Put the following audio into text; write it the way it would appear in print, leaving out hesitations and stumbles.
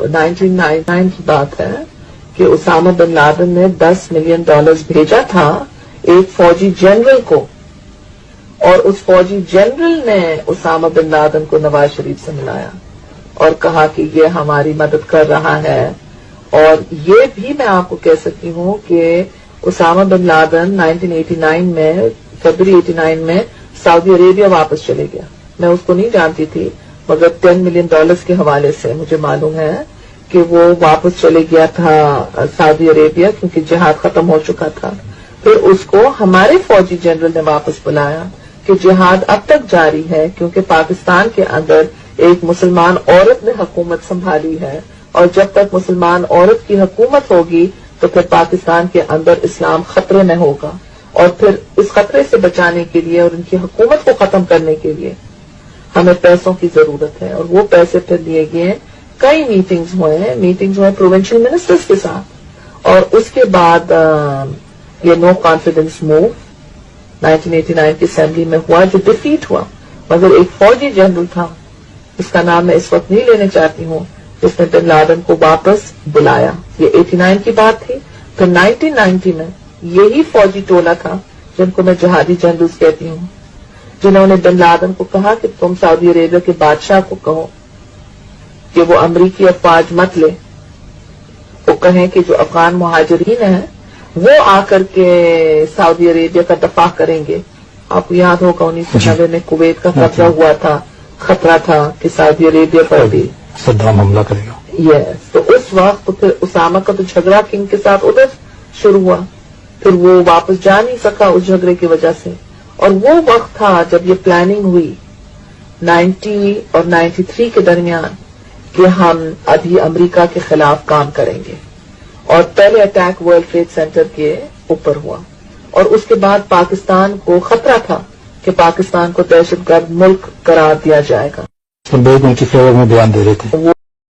1999 کی بات ہے کہ اسامہ بن لادن نے $10 ملین بھیجا تھا ایک فوجی جنرل کو، اور اس فوجی جنرل نے اسامہ بن لادن کو نواز شریف سے ملایا اور کہا کہ یہ ہماری مدد کر رہا ہے. اور یہ بھی میں آپ کو کہہ سکتی ہوں کہ اسامہ بن لادن 1989 میں فروری 89 میں سعودی عربیہ واپس چلے گیا. میں اس کو نہیں جانتی تھی، مگر $10 ملین کے حوالے سے مجھے معلوم ہے کہ وہ واپس چلے گیا تھا سعودی عربیہ، کیونکہ جہاد ختم ہو چکا تھا. پھر اس کو ہمارے فوجی جنرل نے واپس بلایا کہ جہاد اب تک جاری ہے، کیونکہ پاکستان کے اندر ایک مسلمان عورت نے حکومت سنبھالی ہے، اور جب تک مسلمان عورت کی حکومت ہوگی تو پھر پاکستان کے اندر اسلام خطرے میں ہوگا. اور پھر اس خطرے سے بچانے کے لیے اور ان کی حکومت کو ختم کرنے کے لیے ہمیں پیسوں کی ضرورت ہے. اور وہ پیسے پھر لیے گئے. کئی میٹنگز ہوئے پروونشل منسٹرز کے ساتھ، اور اس کے بعد یہ نو کانفیڈنس موو 1989 کی اسمبلی میں ہوا، جو ڈیفیٹ ہوا. مگر ایک فوجی جنرل تھا، اس کا نام میں اس وقت نہیں لینے چاہتی ہوں، جس نے بن لادن کو واپس بلایا. یہ 89 کی بات تھی. پھر 1990 میں یہی فوجی ٹولہ تھا جن کو میں جہادی جنرلز کہتی ہوں، جنہوں نے بن لادن کو کہا کہ تم سعودی عربیہ کے بادشاہ کو کہو کہ وہ امریکی افواج مت لے، وہ کہیں کہ جو افغان مہاجرین ہیں وہ آ کر کے سعودی عربیہ کا دفاع کریں گے. آپ کو یاد ہوگا 1990 میں کویت کا قبضہ ہوا تھا، خطرہ تھا کہ سعودی عربیہ پر بھی صدام حملہ کرے گا. یس. تو اس وقت پھر اسامہ کا تو جھگڑا کنگ کے ساتھ ادھر شروع ہوا، پھر وہ واپس جا نہیں سکا اس جھگڑے کی وجہ سے. اور وہ وقت تھا جب یہ پلاننگ ہوئی 90 اور 93 کے درمیان کہ ہم ابھی امریکہ کے خلاف کام کریں گے. اور پہلے اٹیک ورلڈ ٹریڈ سینٹر کے اوپر ہوا، اور اس کے بعد پاکستان کو خطرہ تھا کہ پاکستان کو دہشت گرد ملک قرار دیا جائے گا. بیگ ان کی فیور میں بیان دے رہے تھے.